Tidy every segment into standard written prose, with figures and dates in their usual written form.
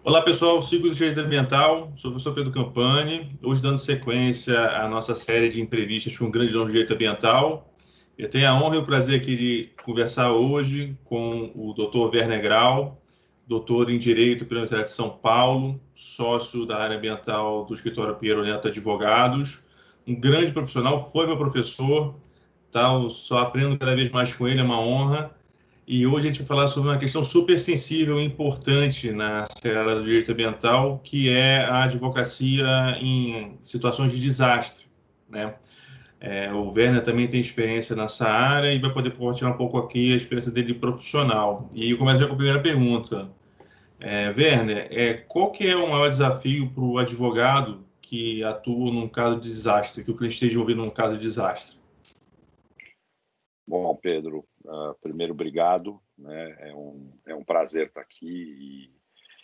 Olá pessoal, Ciclo de Direito Ambiental, sou o professor Pedro Campani, hoje dando sequência à nossa série de entrevistas com um grande nome do direito ambiental. Eu tenho a honra e o prazer aqui de conversar hoje com o Dr. Werner Grau, doutor em Direito pela Universidade de São Paulo, sócio da área ambiental do escritório Pinheiro Neto Advogados, um grande profissional, foi meu professor, tá? Eu só aprendo cada vez mais com ele, é uma honra. E hoje a gente vai falar sobre uma questão super sensível e importante na seara do direito ambiental, que é a advocacia em situações de desastre, né? O Werner também tem experiência nessa área e vai poder compartilhar um pouco aqui a experiência dele profissional. E eu começo já com a primeira pergunta. Werner, qual que é o maior desafio para o advogado que atua num caso de desastre, que o cliente esteja envolvido num caso de desastre? Bom, Pedro, primeiro, obrigado, né? É um prazer estar aqui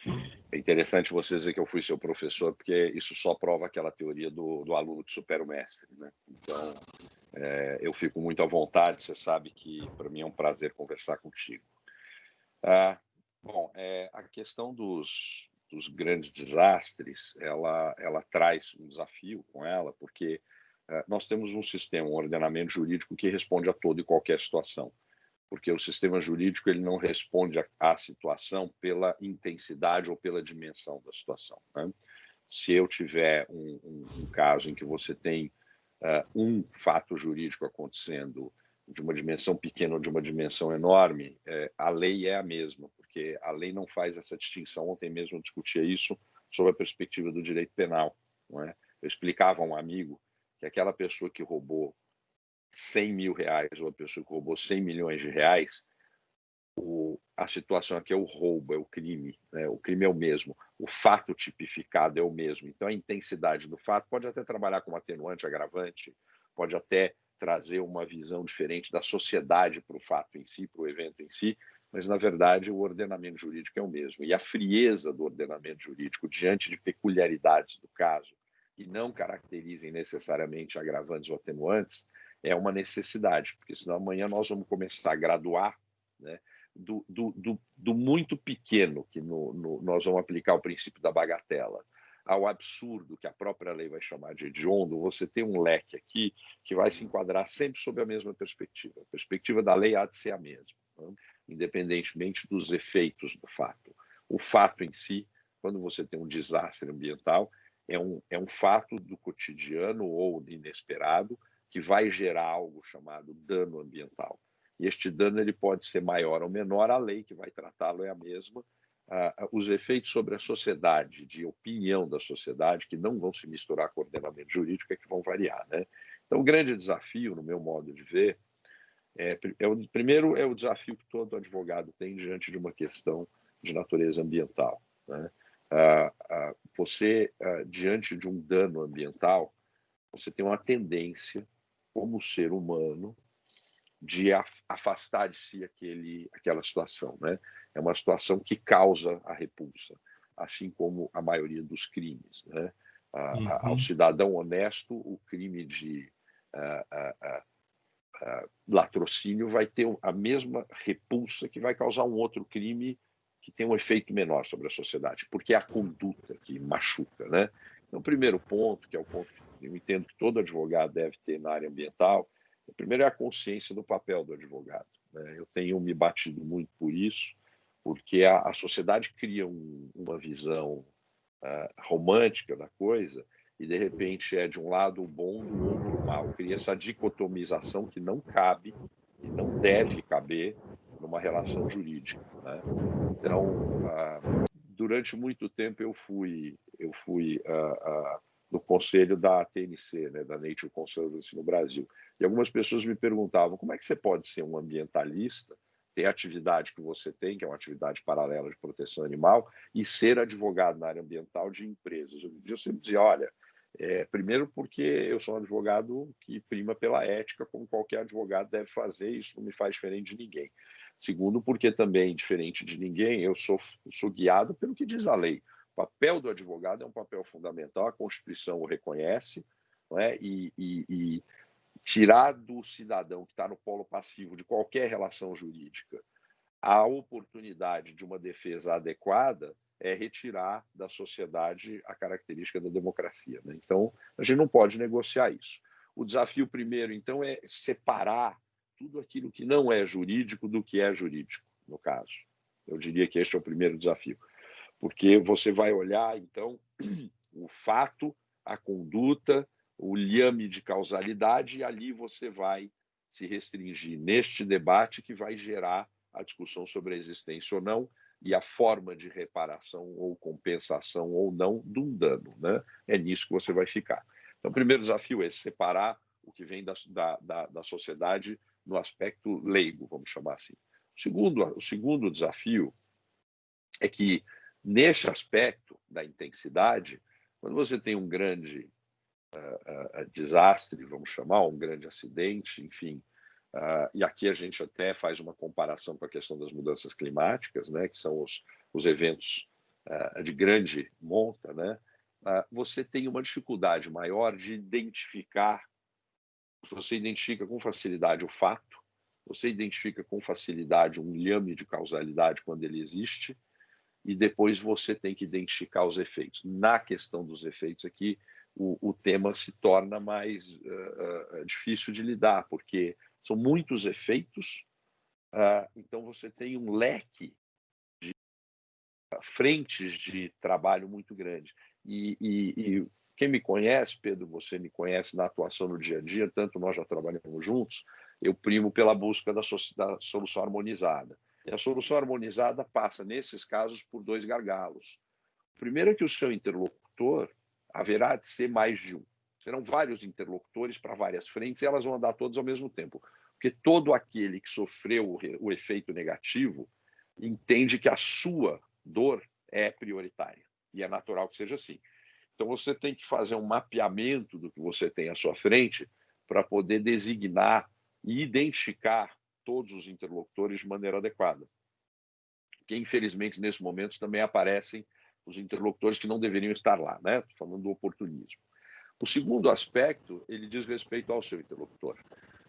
e é interessante você dizer que eu fui seu professor, porque isso só prova aquela teoria do aluno que supera o mestre, né? Então, eu fico muito à vontade, você sabe que para mim é um prazer conversar contigo. Bom, a questão dos grandes desastres, ela traz um desafio com ela, porque nós temos um sistema, um ordenamento jurídico que responde a toda e qualquer situação, porque o sistema jurídico ele não responde à situação pela intensidade ou pela dimensão da situação, né? Se eu tiver um caso em que você tem um fato jurídico acontecendo de uma dimensão pequena ou de uma dimensão enorme, a lei é a mesma, porque a lei não faz essa distinção. Ontem mesmo eu discutia isso sob a perspectiva do direito penal, não é? Eu explicava a um amigo que aquela pessoa que roubou 100 mil reais ou a pessoa que roubou 100 milhões de reais, a situação aqui é o roubo, é o crime, né? O crime é o mesmo, o fato tipificado é o mesmo. Então, a intensidade do fato pode até trabalhar como atenuante, agravante, pode até trazer uma visão diferente da sociedade para o fato em si, para o evento em si, mas, na verdade, o ordenamento jurídico é o mesmo. E a frieza do ordenamento jurídico diante de peculiaridades do caso, que não caracterizem necessariamente agravantes ou atenuantes, é uma necessidade, porque senão amanhã nós vamos começar a graduar, né, do muito pequeno, que nós vamos aplicar o princípio da bagatela, ao absurdo, que a própria lei vai chamar de hediondo. Você tem um leque aqui que vai se enquadrar sempre sob a mesma perspectiva. A perspectiva da lei há de ser a mesma, né? Independentemente dos efeitos do fato. O fato em si, quando você tem um desastre ambiental, é um fato do cotidiano ou inesperado que vai gerar algo chamado dano ambiental. E este dano ele pode ser maior ou menor, a lei que vai tratá-lo é a mesma. Os efeitos sobre a sociedade, de opinião da sociedade, que não vão se misturar com o ordenamento jurídico, é que vão variar, né? Então, o grande desafio, no meu modo de ver, primeiro é o desafio que todo advogado tem diante de uma questão de natureza ambiental, né? Você, diante de um dano ambiental, você tem uma tendência, como ser humano, de afastar de si aquela situação, né? É uma situação que causa a repulsa, assim como a maioria dos crimes, né? Ao cidadão honesto, o crime de latrocínio vai ter a mesma repulsa que vai causar um outro crime que tem um efeito menor sobre a sociedade, porque é a conduta que machuca, né? Então, o primeiro ponto, que é o ponto que eu entendo que todo advogado deve ter na área ambiental, o primeiro é a consciência do papel do advogado, né? Eu tenho me batido muito por isso, porque a sociedade cria uma visão romântica da coisa e, de repente, é de um lado o bom, do outro o mal. Cria essa dicotomização que não cabe e não deve caber numa relação jurídica, né? Então, durante muito tempo eu fui no conselho da TNC, né, da Nature Conservancy no Brasil. E algumas pessoas me perguntavam como é que você pode ser um ambientalista, ter a atividade que você tem, que é uma atividade paralela de proteção animal, e ser advogado na área ambiental de empresas. Eu sempre dizia, olha, primeiro porque eu sou um advogado que prima pela ética, como qualquer advogado deve fazer, isso não me faz diferente de ninguém. Segundo, porque também, diferente de ninguém, eu sou guiado pelo que diz a lei. O papel do advogado é um papel fundamental, a Constituição o reconhece, não é? E tirar do cidadão que está no polo passivo de qualquer relação jurídica a oportunidade de uma defesa adequada é retirar da sociedade a característica da democracia, né? Então, a gente não pode negociar isso. O desafio primeiro, então, é separar tudo aquilo que não é jurídico do que é jurídico, no caso. Eu diria que este é o primeiro desafio, porque você vai olhar, então, o fato, a conduta, o liame de causalidade, e ali você vai se restringir neste debate que vai gerar a discussão sobre a existência ou não e a forma de reparação ou compensação ou não de um dano, né? É nisso que você vai ficar. Então, o primeiro desafio é separar o que vem da sociedade no aspecto leigo, vamos chamar assim. O segundo desafio é que, neste aspecto da intensidade, quando você tem um grande desastre, vamos chamar, um grande acidente, enfim, e aqui a gente até faz uma comparação com a questão das mudanças climáticas, né, que são os eventos de grande monta, né, você tem uma dificuldade maior de identificar. Você identifica com facilidade o fato, você identifica com facilidade um liame de causalidade quando ele existe, e depois você tem que identificar os efeitos. Na questão dos efeitos aqui, o tema se torna mais difícil de lidar, porque são muitos efeitos, então você tem um leque de frentes de trabalho muito grande. E quem me conhece, Pedro, você me conhece na atuação no dia a dia, tanto nós já trabalhamos juntos, eu primo pela busca da solução harmonizada. E a solução harmonizada passa, nesses casos, por dois gargalos. O primeiro é que o seu interlocutor haverá de ser mais de um. Serão vários interlocutores para várias frentes e elas vão andar todos ao mesmo tempo. Porque todo aquele que sofreu o efeito negativo entende que a sua dor é prioritária. E é natural que seja assim. Então, você tem que fazer um mapeamento do que você tem à sua frente para poder designar e identificar todos os interlocutores de maneira adequada. Porque, infelizmente, nesses momentos também aparecem os interlocutores que não deveriam estar lá, né? Estou falando do oportunismo. O segundo aspecto, ele diz respeito ao seu interlocutor.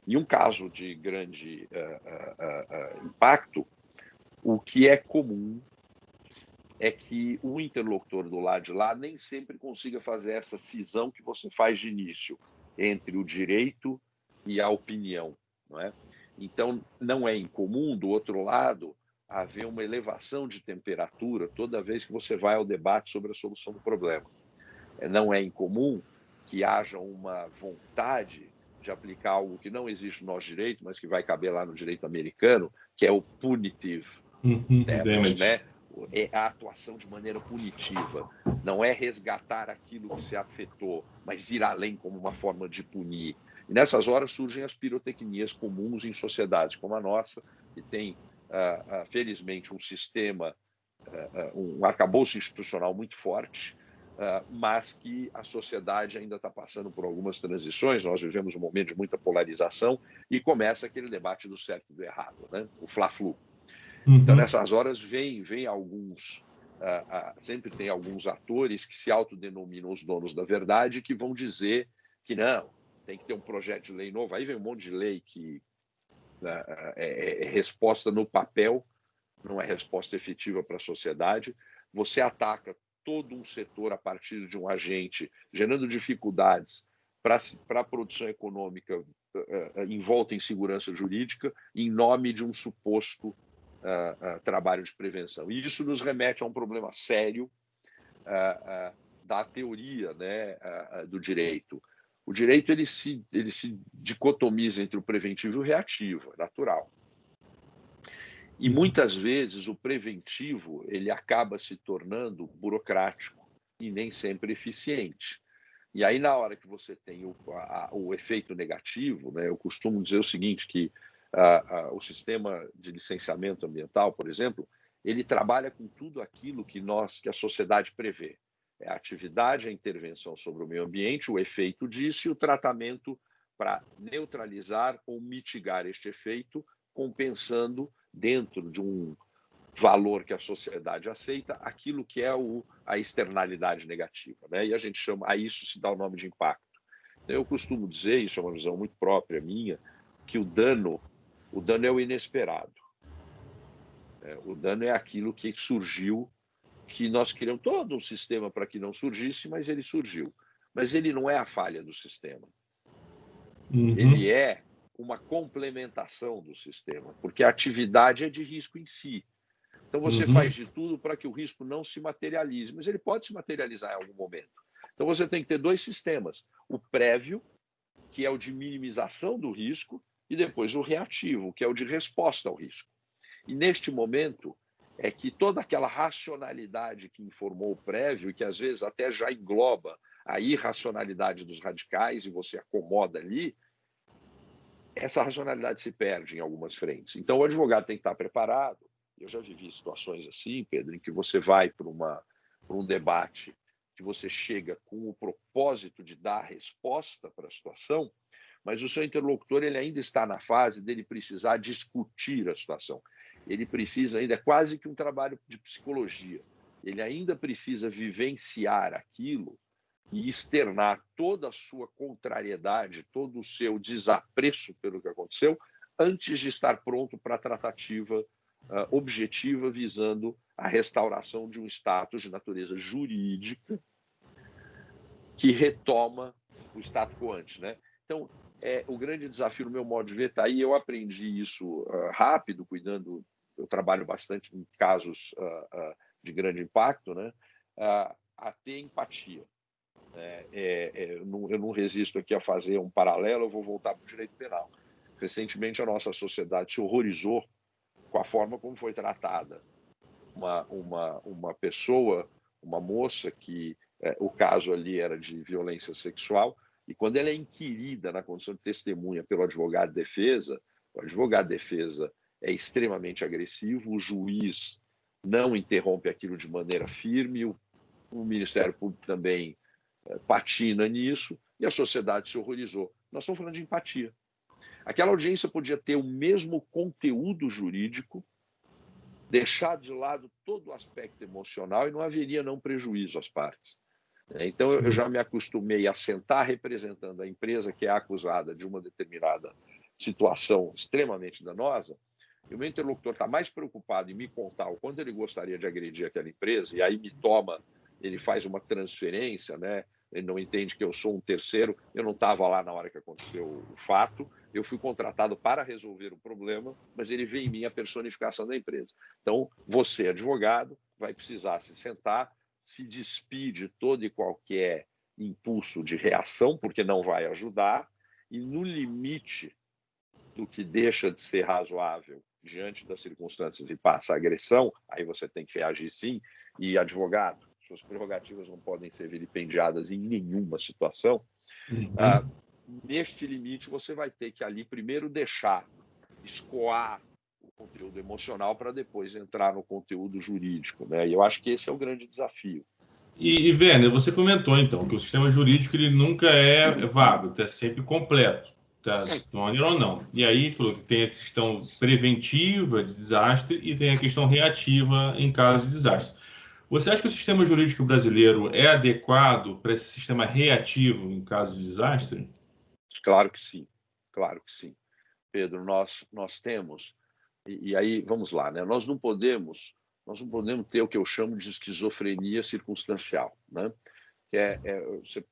Em um caso de grande impacto, o que é comum é que o interlocutor do lado de lá nem sempre consiga fazer essa cisão que você faz de início entre o direito e a opinião, não é? Então, não é incomum, do outro lado, haver uma elevação de temperatura toda vez que você vai ao debate sobre a solução do problema. Não é incomum que haja uma vontade de aplicar algo que não existe no nosso direito, mas que vai caber lá no direito americano, que é o punitive damage, né? É a atuação de maneira punitiva. Não é resgatar aquilo que se afetou, mas ir além como uma forma de punir. E nessas horas surgem as pirotecnias comuns em sociedades como a nossa, que tem, felizmente, um sistema, um arcabouço institucional muito forte, mas que a sociedade ainda está passando por algumas transições. Nós vivemos um momento de muita polarização e começa aquele debate do certo e do errado, né? O fla-flu. Então, nessas horas, vem alguns, sempre tem alguns atores que se autodenominam os donos da verdade, que vão dizer que não, tem que ter um projeto de lei novo. Aí vem um monte de lei que é resposta no papel, não é resposta efetiva para a sociedade. Você ataca todo um setor a partir de um agente, gerando dificuldades para a produção econômica envolta em segurança jurídica, em nome de um suposto trabalho de prevenção. E isso nos remete a um problema sério da teoria, né, do direito. O direito ele se dicotomiza entre o preventivo e o reativo, é natural. E muitas vezes o preventivo ele acaba se tornando burocrático e nem sempre eficiente. E aí, na hora que você tem o efeito negativo, né, eu costumo dizer o seguinte, que o sistema de licenciamento ambiental, por exemplo, ele trabalha com tudo aquilo que a sociedade prevê. É a atividade, a intervenção sobre o meio ambiente, o efeito disso e o tratamento para neutralizar ou mitigar este efeito, compensando dentro de um valor que a sociedade aceita aquilo que é a externalidade negativa, né? E a gente chama, a isso se dá o nome de impacto. Eu costumo dizer, isso é uma visão muito própria minha, que o dano é o inesperado. O dano é aquilo que surgiu que nós criamos todo um sistema para que não surgisse, mas ele surgiu. Mas ele não é a falha do sistema. Ele é uma complementação do sistema, porque a atividade é de risco em si. Então, você faz de tudo para que o risco não se materialize, mas ele pode se materializar em algum momento. Então, você tem que ter dois sistemas. O prévio, que é o de minimização do risco, e depois o reativo, que é o de resposta ao risco. E, neste momento, é que toda aquela racionalidade que informou o prévio, que às vezes até já engloba a irracionalidade dos radicais, e você acomoda ali, essa racionalidade se perde em algumas frentes. Então, o advogado tem que estar preparado. Eu já vivi situações assim, Pedro, em que você vai para um debate, que você chega com o propósito de dar a resposta para a situação, mas o seu interlocutor ele ainda está na fase dele precisar discutir a situação. Ele precisa ainda, é quase que um trabalho de psicologia, ele ainda precisa vivenciar aquilo e externar toda a sua contrariedade, todo o seu desapreço pelo que aconteceu, antes de estar pronto para a tratativa objetiva visando a restauração de um status de natureza jurídica que retoma o status quo ante, né? Então, o grande desafio, no meu modo de ver, está aí. Eu aprendi isso rápido, cuidando. Eu trabalho bastante em casos de grande impacto, né? A ter empatia. Eu não resisto aqui a fazer um paralelo, eu vou voltar para o direito penal. Recentemente, a nossa sociedade se horrorizou com a forma como foi tratada uma pessoa, uma moça que o caso ali era de violência sexual, e quando ela é inquirida na condição de testemunha pelo advogado de defesa, o advogado de defesa é extremamente agressivo, o juiz não interrompe aquilo de maneira firme, o Ministério Público também patina nisso, e a sociedade se horrorizou. Nós estamos falando de empatia. Aquela audiência podia ter o mesmo conteúdo jurídico, deixar de lado todo o aspecto emocional e não haveria não prejuízo às partes. Então, eu já me acostumei a sentar representando a empresa que é acusada de uma determinada situação extremamente danosa, e o meu interlocutor está mais preocupado em me contar o quanto ele gostaria de agredir aquela empresa, e aí ele faz uma transferência, né? Ele não entende que eu sou um terceiro, eu não estava lá na hora que aconteceu o fato, eu fui contratado para resolver o problema, mas ele vê em mim a personificação da empresa. Então, você, advogado, vai precisar se sentar, se despir de todo e qualquer impulso de reação, porque não vai ajudar, e no limite do que deixa de ser razoável diante das circunstâncias e passa a agressão, aí você tem que reagir sim, e advogado, suas prerrogativas não podem ser vilipendiadas em nenhuma situação. Neste limite, você vai ter que ali primeiro deixar escoar o conteúdo emocional para depois entrar no conteúdo jurídico, né? E eu acho que esse é o grande desafio. E Werner, você comentou então que o sistema jurídico ele nunca é vago, é sempre completo, tá? De uma maneira ou não. E aí falou que tem a questão preventiva de desastre e tem a questão reativa em caso de desastre. Você acha que o sistema jurídico brasileiro é adequado para esse sistema reativo em caso de desastre? Claro que sim, claro que sim. Pedro, nós temos, e aí vamos lá, né? Nós não podemos ter o que eu chamo de esquizofrenia circunstancial, né? Que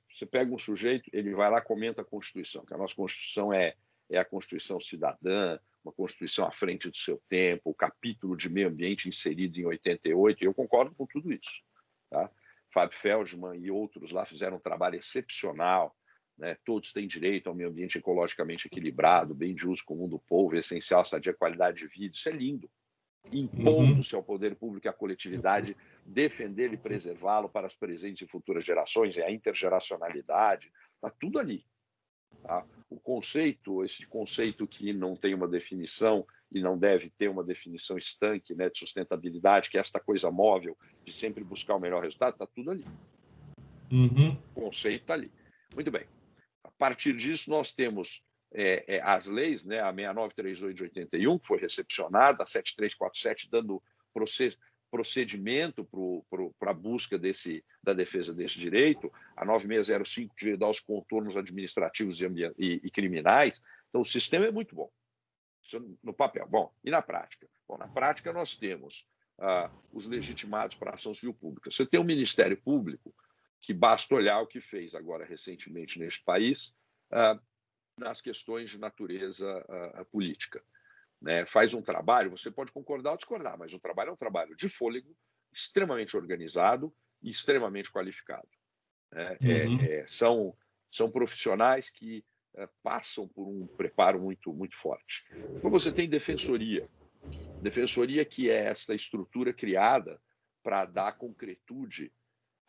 você pega um sujeito, ele vai lá, comenta a Constituição, que a nossa Constituição é a Constituição cidadã, uma Constituição à frente do seu tempo, o capítulo de meio ambiente inserido em 88, e eu concordo com tudo isso. Tá? Fábio Feldman e outros lá fizeram um trabalho excepcional, né? Todos têm direito ao meio ambiente ecologicamente equilibrado, bem de uso comum do povo, essencial, sadia qualidade de vida, isso é lindo. Impondo-se ao poder público e à coletividade defendê-lo e preservá-lo para as presentes e futuras gerações, a intergeracionalidade, está tudo ali. Tá? Esse conceito que não tem uma definição e não deve ter uma definição estanque, né, de sustentabilidade, que é esta coisa móvel de sempre buscar o melhor resultado, está tudo ali. O conceito está ali. Muito bem. A partir disso, nós temos as leis, né, a 6938 de 81, que foi recepcionada, a 7347, dando procedimento para a busca da defesa desse direito, a 9605, que veio dar os contornos administrativos e criminais. Então, o sistema é muito bom. Isso no papel. Bom, e na prática? Bom, na prática, nós temos os legitimados para a ação civil pública. Você tem um Ministério Público que basta olhar o que fez agora recentemente neste país nas questões de natureza política. Né? Faz um trabalho, você pode concordar ou discordar, mas o trabalho é um trabalho de fôlego, extremamente organizado e extremamente qualificado. Né? São profissionais que passam por um preparo muito, muito forte. Então, você tem defensoria que é esta estrutura criada para dar concretude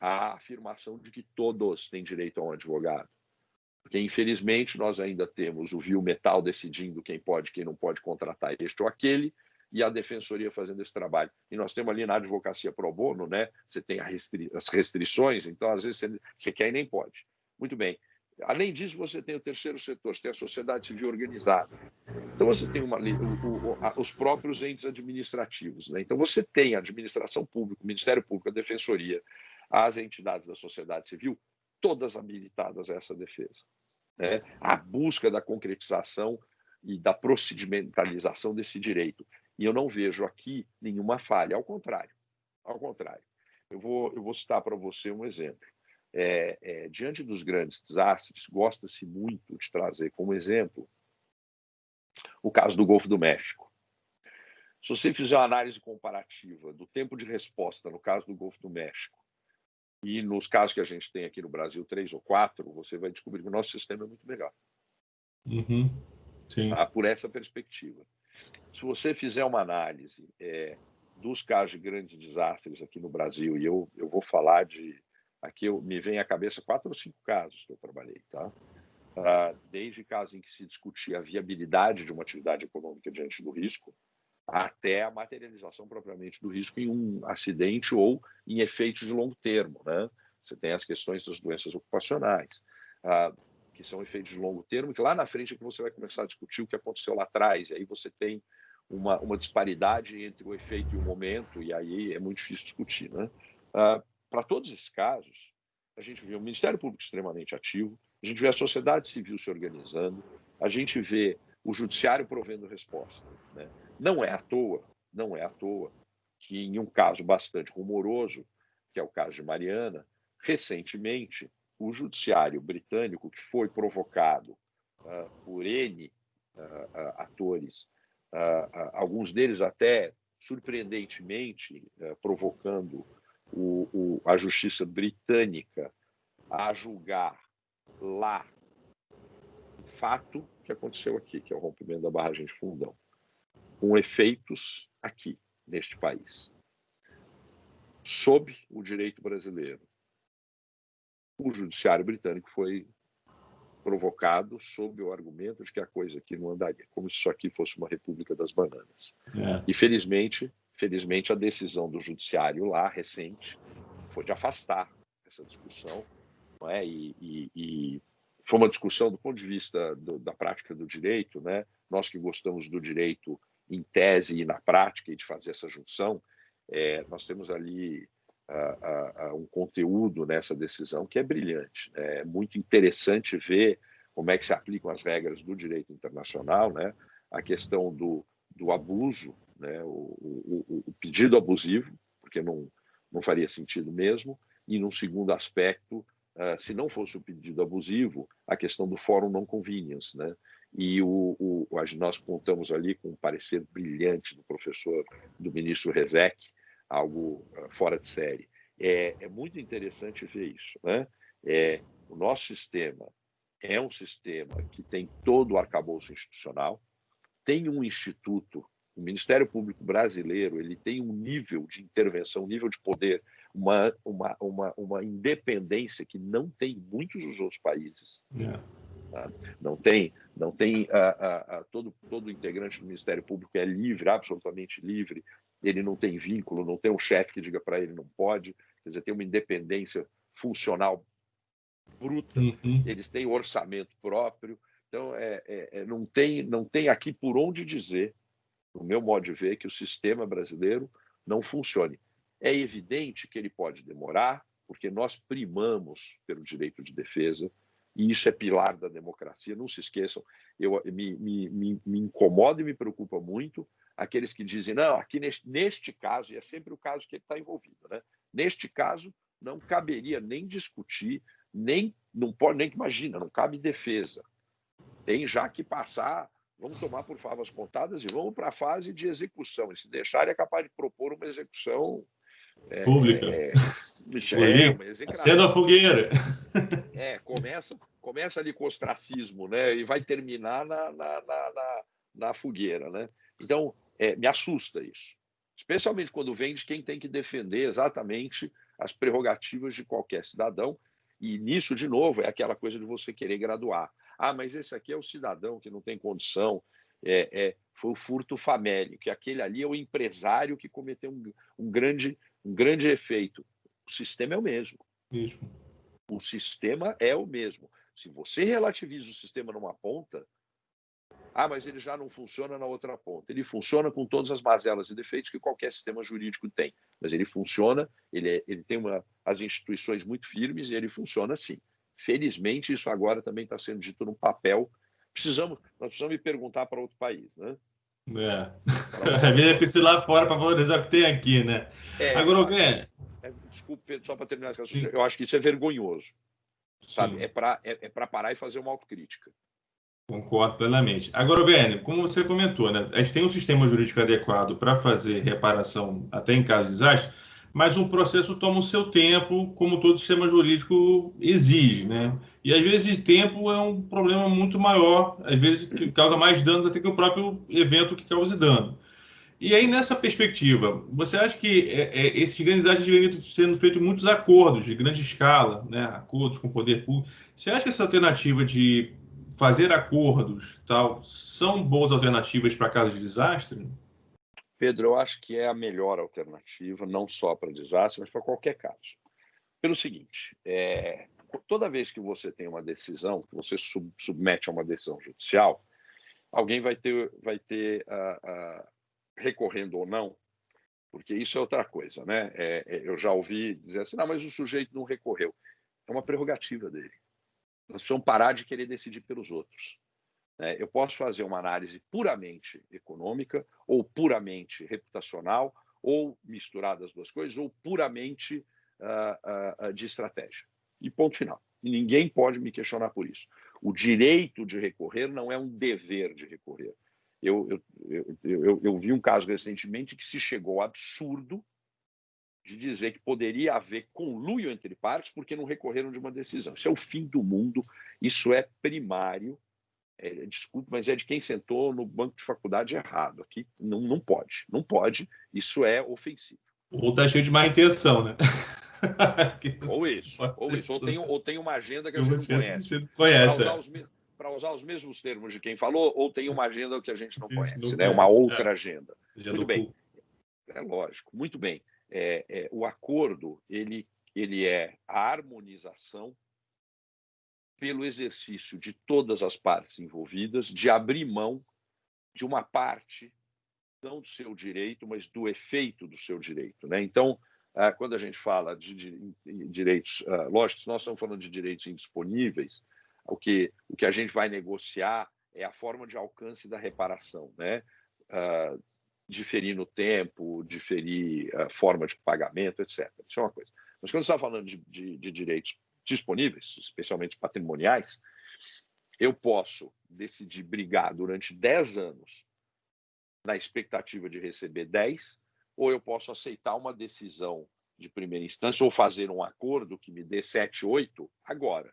à afirmação de que todos têm direito a um advogado. Porque, infelizmente, nós ainda temos o vil metal decidindo quem pode e quem não pode contratar este ou aquele, e a defensoria fazendo esse trabalho. E nós temos ali na advocacia pro bono, né? Você tem as restrições, então, às vezes, você quer e nem pode. Muito bem. Além disso, você tem o terceiro setor, você tem a sociedade civil organizada. Então, você tem os próprios entes administrativos. Né? Então, você tem a administração pública, o Ministério Público, a defensoria, as entidades da sociedade civil, todas habilitadas a essa defesa. Né? A busca da concretização e da procedimentalização desse direito. E eu não vejo aqui nenhuma falha, ao contrário. Ao contrário. Eu vou citar para você um exemplo. Diante dos grandes desastres, gosta-se muito de trazer como exemplo o caso do Golfo do México. Se você fizer uma análise comparativa do tempo de resposta no caso do Golfo do México e nos casos que a gente tem aqui no Brasil, 3 ou 4, você vai descobrir que o nosso sistema é muito melhor. Sim. Por essa perspectiva. Se você fizer uma análise dos casos de grandes desastres aqui no Brasil, e eu vou falar de... Aqui me vem à cabeça 4 ou 5 casos que eu trabalhei, tá? Desde casos em que se discutia a viabilidade de uma atividade econômica diante do risco, até a materialização propriamente do risco em um acidente ou em efeitos de longo termo. Né? Você tem as questões das doenças ocupacionais, que são efeitos de longo termo, que lá na frente é que você vai começar a discutir o que aconteceu lá atrás, e aí você tem uma disparidade entre o efeito e o momento, e aí é muito difícil discutir. Né? Para todos esses casos, a gente vê o Ministério Público extremamente ativo, a gente vê a sociedade civil se organizando, a gente vê o judiciário provendo resposta. Né? Não é à toa que em um caso bastante rumoroso, que é o caso de Mariana, recentemente o judiciário britânico, que foi provocado por N atores, alguns deles até surpreendentemente provocando a justiça britânica a julgar lá o fato que aconteceu aqui, que é o rompimento da barragem de Fundão, com efeitos aqui, neste país. Sob o direito brasileiro, o judiciário britânico foi provocado sob o argumento de que a coisa aqui não andaria, como se isso aqui fosse uma república das bananas. E, felizmente, a decisão do judiciário lá, recente, foi de afastar essa discussão, não é? E foi uma discussão do ponto de vista da prática do direito, né? Nós que gostamos do direito em tese e na prática e de fazer essa junção, nós temos ali um conteúdo nessa decisão que é brilhante. Né? É muito interessante ver como é que se aplicam as regras do direito internacional, né? A questão do abuso, né? O pedido abusivo, porque não faria sentido mesmo, e num segundo aspecto, se não fosse o pedido abusivo, a questão do fórum non convenience, né? E nós contamos ali com um parecer brilhante do ministro Rezec, algo fora de série. É muito interessante ver isso. Né? O nosso sistema é um sistema que tem todo o arcabouço institucional, tem um instituto, o Ministério Público Brasileiro, ele tem um nível de intervenção, um nível de poder, uma independência que não tem em muitos dos outros países. Tá? Não tem todo integrante do Ministério Público é livre, absolutamente livre, ele não tem vínculo, não tem um chefe que diga para ele não pode, quer dizer, tem uma independência funcional bruta, eles têm orçamento próprio, então não tem aqui por onde dizer, no meu modo de ver, que o sistema brasileiro não funcione. É evidente que ele pode demorar, porque nós primamos pelo direito de defesa, e isso é pilar da democracia. Não se esqueçam, me incomoda e me preocupa muito aqueles que dizem, não, aqui neste caso, e é sempre o caso que ele está envolvido, né? Neste caso, não caberia nem discutir, não pode, nem imagina, não cabe defesa. Tem já que passar, vamos tomar por favas contadas e vamos para a fase de execução. E se deixar, ele é capaz de propor uma execução Pública. uma execração. Acenda a fogueira. Começa ali com o ostracismo, né? E vai terminar na fogueira, né? Então, me assusta isso. Especialmente quando vem de quem tem que defender exatamente as prerrogativas de qualquer cidadão. E nisso, de novo, é aquela coisa de você querer graduar. Ah, mas esse aqui é o cidadão que não tem condição. Foi o furto famélico, que aquele ali é o empresário que cometeu um grande efeito. O sistema é o mesmo. Isso. O sistema é o mesmo. Se você relativiza o sistema numa ponta, mas ele já não funciona na outra ponta. Ele funciona com todas as mazelas e defeitos que qualquer sistema jurídico tem. Mas ele funciona, ele tem as instituições muito firmes e ele funciona assim. Felizmente, isso agora também está sendo dito no papel. Nós precisamos ir perguntar para outro país, né? É preciso ir lá fora para valorizar o que tem aqui, né? Agora, desculpe, Pedro, só para terminar esse assunto, eu acho que isso é vergonhoso. Sabe? É para parar e fazer uma autocrítica. Concordo plenamente. Agora, Werner, como você comentou, né? A gente tem um sistema jurídico adequado para fazer reparação até em caso de desastre, mas o processo toma o seu tempo, como todo sistema jurídico exige, né? E às vezes tempo é um problema muito maior, às vezes que causa mais danos até que o próprio evento que cause dano. E aí, nessa perspectiva, você acha que esses grandes desastres deveriam sendo feitos muitos acordos de grande escala, né? Acordos com o poder público? Você acha que essa alternativa de fazer acordos tal são boas alternativas para casos de desastre? Pedro, eu acho que é a melhor alternativa, não só para desastre, mas para qualquer caso. Pelo seguinte, toda vez que você tem uma decisão, que você submete a uma decisão judicial, alguém vai ter recorrendo ou não, porque isso é outra coisa, né? Eu já ouvi dizer assim, não, mas o sujeito não recorreu. É uma prerrogativa dele. Nós precisamos parar de querer decidir pelos outros. Eu posso fazer uma análise puramente econômica, ou puramente reputacional, ou misturar as duas coisas, ou puramente de estratégia. E ponto final. E ninguém pode me questionar por isso. O direito de recorrer não é um dever de recorrer. Eu vi um caso recentemente que se chegou ao absurdo de dizer que poderia haver conluio entre partes porque não recorreram de uma decisão. Isso é o fim do mundo, isso é primário. Desculpe, mas é de quem sentou no banco de faculdade errado. Aqui não pode, isso é ofensivo. Ou está cheio de má intenção, né? Ou tem uma agenda que a gente não conhece. Para usar os mesmos termos de quem falou, ou tem uma agenda que a gente não conhece, né? Uma outra agenda. Muito bem. É lógico, muito bem. O acordo, ele é a harmonização pelo exercício de todas as partes envolvidas, de abrir mão de uma parte, não do seu direito, mas do efeito do seu direito, né? Então, quando a gente fala de direitos, lógico, se nós estamos falando de direitos indisponíveis, o que a gente vai negociar é a forma de alcance da reparação, né? Diferir no tempo, diferir a forma de pagamento, etc. Isso é uma coisa. Mas quando você está falando de direitos disponíveis, especialmente patrimoniais, eu posso decidir brigar durante 10 anos na expectativa de receber 10, ou eu posso aceitar uma decisão de primeira instância ou fazer um acordo que me dê 7, 8 agora.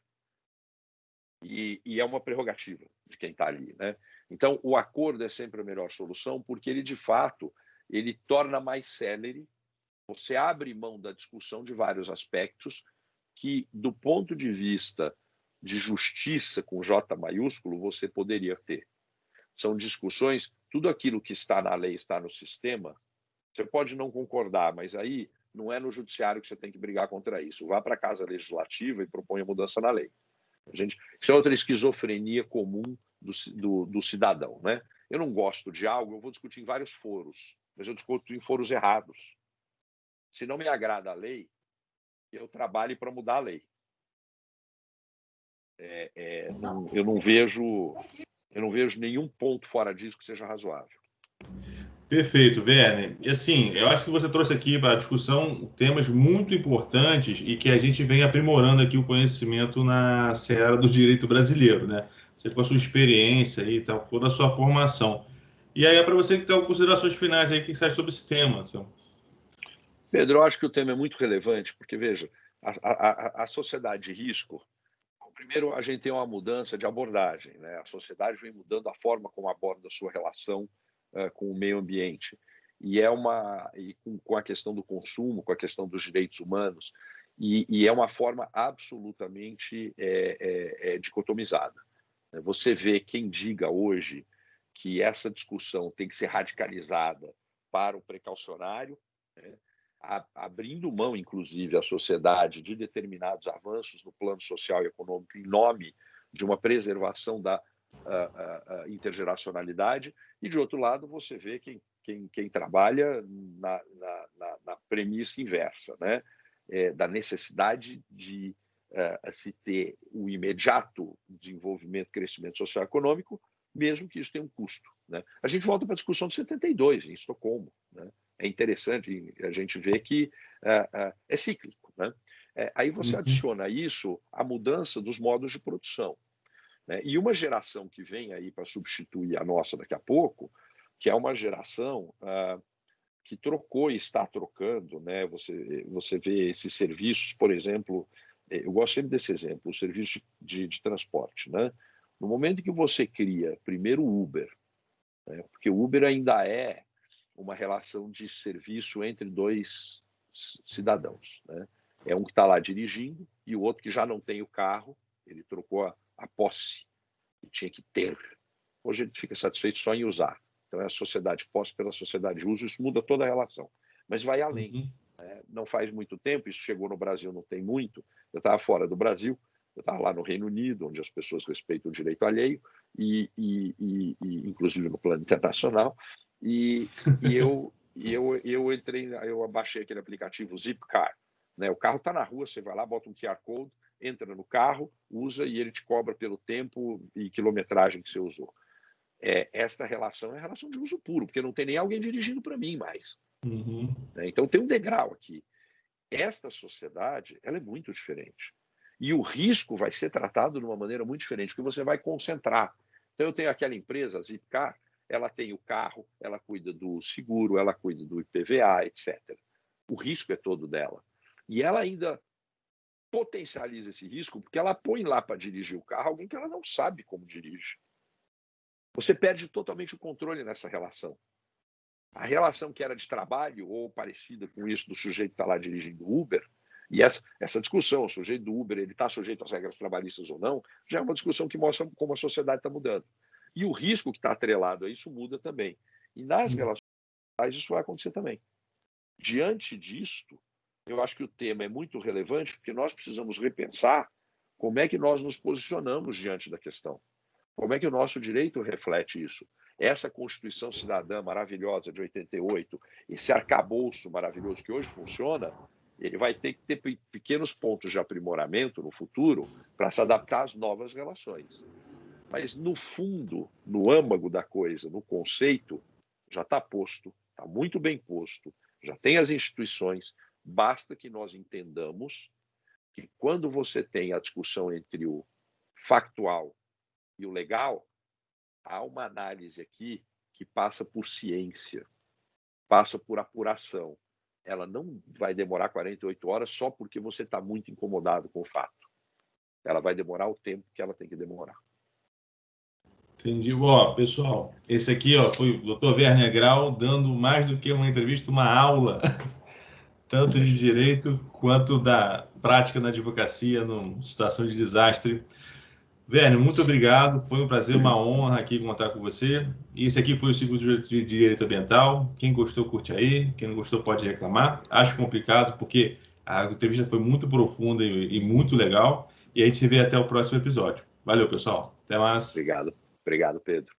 E é uma prerrogativa de quem está ali, né? Então, o acordo é sempre a melhor solução porque ele, de fato, ele torna mais célere, você abre mão da discussão de vários aspectos que, do ponto de vista de justiça com J maiúsculo, você poderia ter. São discussões, tudo aquilo que está na lei está no sistema, você pode não concordar, mas aí não é no judiciário que você tem que brigar contra isso. Vá para a Casa Legislativa e propõe a mudança na lei. Isso é outra esquizofrenia comum do cidadão, né? Eu não gosto de algo, eu vou discutir em vários foros, mas eu discuto em foros errados. Se não me agrada a lei, eu trabalho para mudar a lei. Eu não vejo nenhum ponto fora disso que seja razoável. Perfeito, Werner. E assim, eu acho que você trouxe aqui para a discussão temas muito importantes e que a gente vem aprimorando aqui o conhecimento na seara do direito brasileiro, né? Você com a sua experiência e tal, toda a sua formação. E aí é para você que tem considerações finais aí, o que você acha sobre esse tema? Então? Pedro, eu acho que o tema é muito relevante, porque, veja, a sociedade de risco, primeiro a gente tem uma mudança de abordagem, né? A sociedade vem mudando a forma como aborda a sua relação com o meio ambiente. Com a questão do consumo, com a questão dos direitos humanos, e é uma forma absolutamente dicotomizada. Você vê quem diga hoje que essa discussão tem que ser radicalizada para o precaucionário, né? Abrindo mão, inclusive, a sociedade de determinados avanços no plano social e econômico em nome de uma preservação da intergeracionalidade, e, de outro lado, você vê quem trabalha na premissa inversa, né? Da necessidade de se ter o imediato desenvolvimento, crescimento social e econômico, mesmo que isso tenha um custo, né? A gente volta para a discussão de 72, em Estocolmo, né? É interessante a gente ver que é cíclico, né? Aí você adiciona a isso a mudança dos modos de produção, né? E uma geração que vem aí para substituir a nossa daqui a pouco, que é uma geração que trocou e está trocando, né? Você vê esses serviços, por exemplo, eu gosto sempre desse exemplo, o serviço de transporte, né? No momento que você cria primeiro o Uber, né? Porque o Uber ainda é uma relação de serviço entre dois cidadãos, né? É um que está lá dirigindo e o outro que já não tem o carro, ele trocou a posse, e tinha que ter. Hoje ele fica satisfeito só em usar. Então é a sociedade posse pela sociedade de uso, isso muda toda a relação. Mas vai além. Não faz muito tempo, isso chegou no Brasil não tem muito, eu estava fora do Brasil, eu estava lá no Reino Unido, onde as pessoas respeitam o direito alheio, e inclusive no plano internacional, eu entrei, eu abaixei aquele aplicativo Zipcar, né? O carro está na rua, você vai lá, bota um QR Code, entra no carro, usa e ele te cobra pelo tempo e quilometragem que você usou. Esta relação é relação de uso puro, porque não tem nem alguém dirigindo para mim mais. Então tem um degrau aqui. Esta sociedade ela é muito diferente. E o risco vai ser tratado de uma maneira muito diferente, porque você vai concentrar. Então eu tenho aquela empresa, a Zipcar, ela tem o carro, ela cuida do seguro, ela cuida do IPVA, etc. O risco é todo dela. E ela ainda potencializa esse risco porque ela põe lá para dirigir o carro alguém que ela não sabe como dirige. Você perde totalmente o controle nessa relação. A relação que era de trabalho, ou parecida com isso do sujeito que está lá dirigindo Uber, e essa discussão, o sujeito do Uber, ele está sujeito às regras trabalhistas ou não, já é uma discussão que mostra como a sociedade está mudando. E o risco que está atrelado a isso muda também. E nas relações isso vai acontecer também. Diante disto, eu acho que o tema é muito relevante, porque nós precisamos repensar como é que nós nos posicionamos diante da questão. Como é que o nosso direito reflete isso? Essa Constituição Cidadã maravilhosa de 88, esse arcabouço maravilhoso que hoje funciona, ele vai ter que ter pequenos pontos de aprimoramento no futuro para se adaptar às novas relações. Mas, no fundo, no âmago da coisa, no conceito, já está posto, está muito bem posto, já tem as instituições, basta que nós entendamos que quando você tem a discussão entre o factual e o legal, há uma análise aqui que passa por ciência, passa por apuração. Ela não vai demorar 48 horas só porque você está muito incomodado com o fato. Ela vai demorar o tempo que ela tem que demorar. Entendi. Ó, pessoal, esse aqui foi o Dr. Werner Grau dando mais do que uma entrevista, uma aula, tanto de direito quanto da prática na advocacia, numa situação de desastre. Werner, muito obrigado. Foi um prazer, uma honra aqui contar com você. E esse aqui foi o Ciclo de Direito Ambiental. Quem gostou, curte aí. Quem não gostou, pode reclamar. Acho complicado, porque a entrevista foi muito profunda e muito legal. E a gente se vê até o próximo episódio. Valeu, pessoal. Até mais. Obrigado. Obrigado, Pedro.